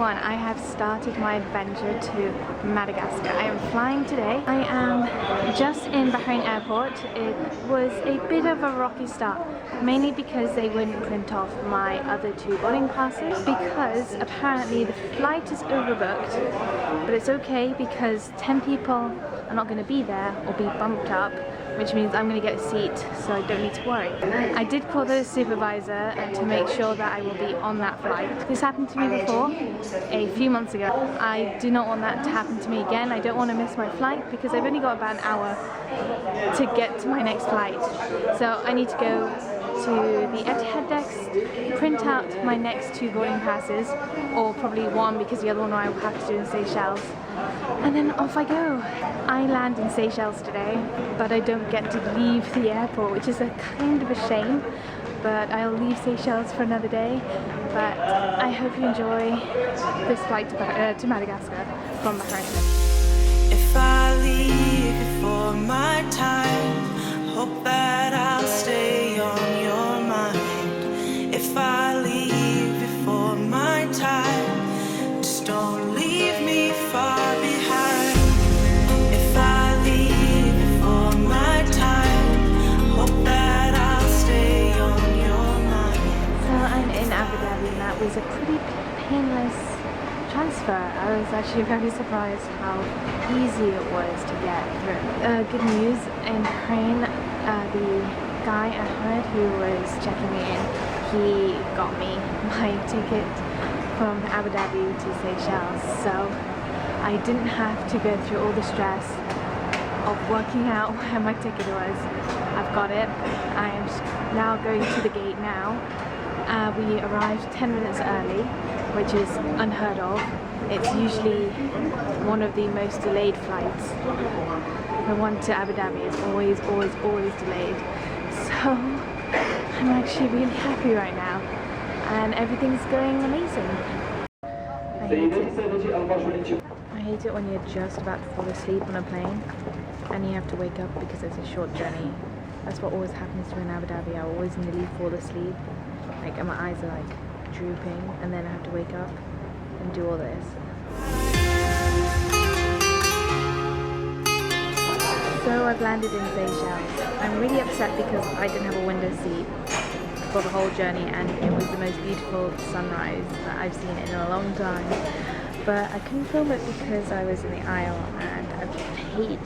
everyone, I have started my adventure to Madagascar. I am flying today. I am just in Bahrain airport. It was a bit of a rocky start, mainly because they wouldn't print off my other 2 boarding passes because apparently the flight is overbooked, but it's okay because 10 people are not going to be there or be bumped up, which means I'm going to get a seat, so I don't need to worry. I did call the supervisor to make sure that I will be on that flight. This happened to me before, a few months ago. I do not want that to happen to me again. I don't want to miss my flight because I've only got about an hour to get to my next flight. So I need to go to the Etihad desk, print out my next 2 boarding passes, or probably 1 because the other one I will have to do in Seychelles. And then off I go. I land in Seychelles today, but I don't get to leave the airport, which is a kind of a shame. But I'll leave Seychelles for another day. But I hope you enjoy this flight to Madagascar from Bahrain. If I leave before my time, hope that I'll stay on your mind. If I leave before my time, just don't leave me far behind. If I leave before my time, hope that I'll stay on your mind. So I'm in Abu Dhabi, and that was a pretty painless transfer. I was actually very surprised how easy it was to get through. Good news, in Bahrain, the guy Ahmed who was checking me in, he got me my ticket from Abu Dhabi to Seychelles, so I didn't have to go through all the stress of working out where my ticket was. I've got it. I am now going to the gate now. We arrived 10 minutes early, which is unheard of. It's usually one of the most delayed flights. The one to Abu Dhabi is always delayed. So I'm actually really happy right now, and everything's going amazing. I hate it when you're just about to fall asleep on a plane and you have to wake up because it's a short journey. That's what always happens to me in Abu Dhabi. I always nearly fall asleep, like, and my eyes are like drooping, and then I have to wake up and do all this. So I've landed in Seychelles. I'm really upset because I didn't have a window seat for the whole journey, and it was the most beautiful sunrise that I've seen in a long time. But I couldn't film it because I was in the aisle, and I hate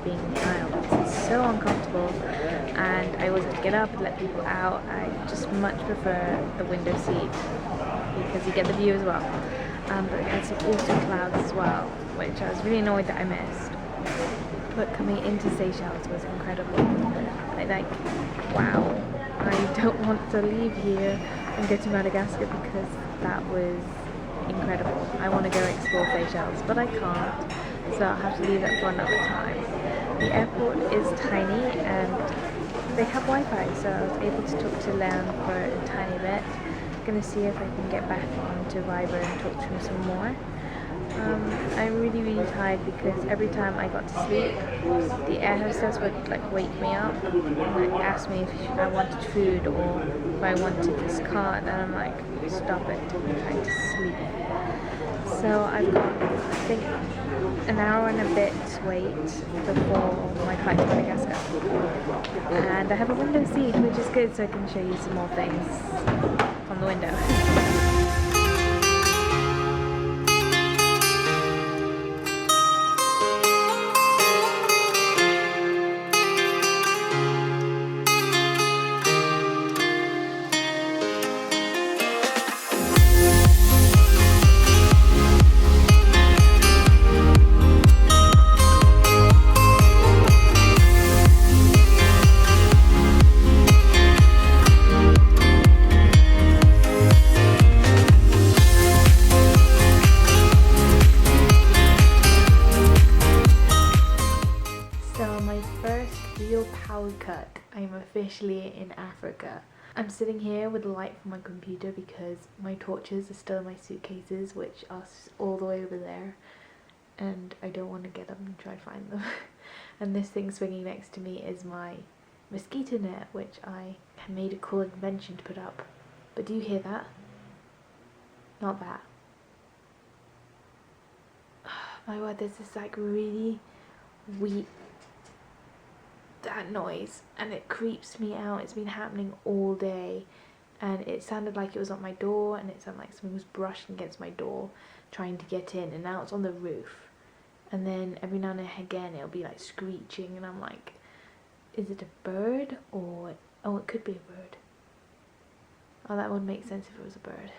being in the aisle. It's so uncomfortable, and I always have to get up and let people out. I just much prefer the window seat because you get the view as well. But we had some awesome clouds as well, which I was really annoyed that I missed. But coming into Seychelles was incredible. Like, wow, I don't want to leave here and go to Madagascar because that was incredible. I want to go explore Seychelles, but I can't, so I'll have to leave it for another time. The airport is tiny and they have Wi-Fi, so I was able to talk to Leon for a tiny bit. I'm going to see if I can get back on to Viber and talk to him some more. I'm really tired because every time I got to sleep, the air hostess would like wake me up and like ask me if I wanted food or if I wanted this card, and I'm like, stop it, I'm trying to sleep. So I've got, I think, an hour and a bit to wait before my flight to Madagascar. And I have a window seat, which is good, so I can show you some more things from the window. Cut. I'm officially in Africa. I'm sitting here with the light from my computer because my torches are still in my suitcases, which are all the way over there, and I don't want to get up and try to find them. And this thing swinging next to me is my mosquito net, which I made a cool invention to put up. But do you hear that? Not that. my word, there's this like really weak that noise and it creeps me out. It's been happening all day and it sounded like it was on my door, and it sounded like something was brushing against my door trying to get in, and now it's on the roof. And then every now and again it'll be like screeching, and I'm like, is it a bird? Or oh, it could be a bird. Oh, that would make sense if it was a bird,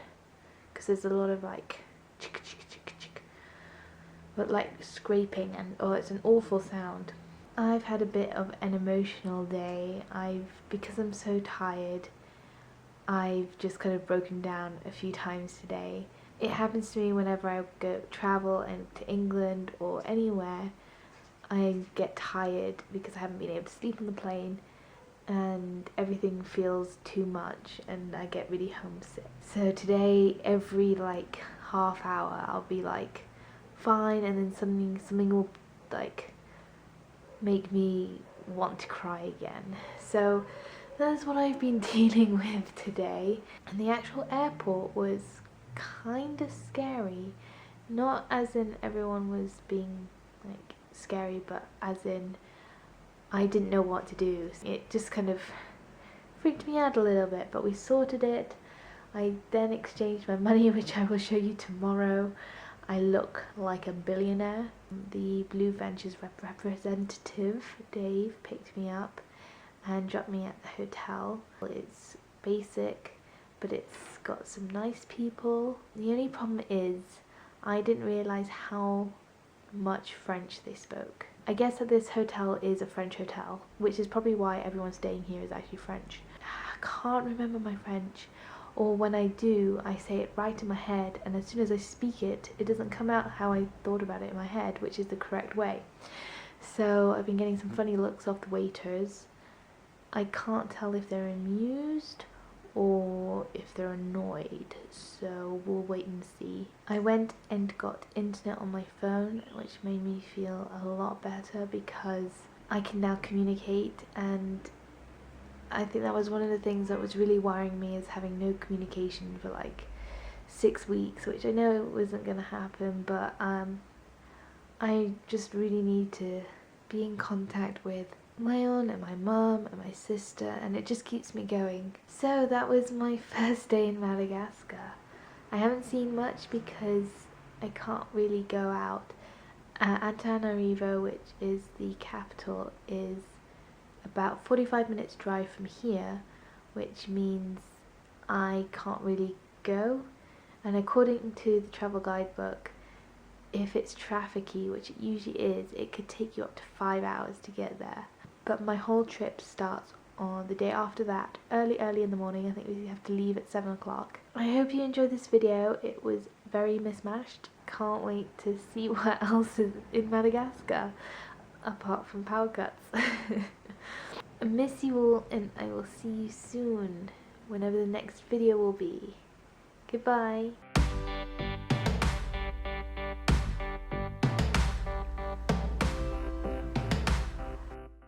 because there's a lot of like chick chick chick chick, but like scraping, and oh, it's an awful sound. I've had a bit of an emotional day. Because I'm so tired, I've just kind of broken down a few times today. It happens to me whenever I go travel and to England or anywhere. I get tired because I haven't been able to sleep on the plane, and everything feels too much and I get really homesick. So today, every like half hour I'll be like fine, and then something will like make me want to cry again. So that's what I've been dealing with today. And the actual airport was kind of scary, not as in everyone was being like scary, but as in I didn't know what to do. It just kind of freaked me out a little bit, but we sorted it. I then exchanged my money, which I will show you tomorrow. I look like a billionaire. The Blue Ventures representative, Dave, picked me up and dropped me at the hotel. It's basic, but it's got some nice people. The only problem is I didn't realise how much French they spoke. I guess that this hotel is a French hotel, which is probably why everyone staying here is actually French. I can't remember my French, or when I do, I say it right in my head, and as soon as I speak it, it doesn't come out how I thought about it in my head, which is the correct way. So I've been getting some funny looks off the waiters. I can't tell if they're amused or if they're annoyed, so we'll wait and see. I went and got internet on my phone, which made me feel a lot better because I can now communicate, and I think that was one of the things that was really worrying me, is having no communication for like 6 weeks, which I know wasn't going to happen, but I just really need to be in contact with my aunt and my mum and my sister, and it just keeps me going. So that was my first day in Madagascar. I haven't seen much because I can't really go out. Antananarivo, which is the capital, is about 45 minutes drive from here, which means I can't really go. And according to the travel guidebook, if it's trafficy, which it usually is, it could take you up to 5 hours to get there. But my whole trip starts on the day after that, early in the morning. I think we have to leave at 7 o'clock. I hope you enjoyed this video. It was very mismatched. Can't wait to see what else is in Madagascar, apart from power cuts. I miss you all, and I will see you soon, whenever the next video will be. Goodbye.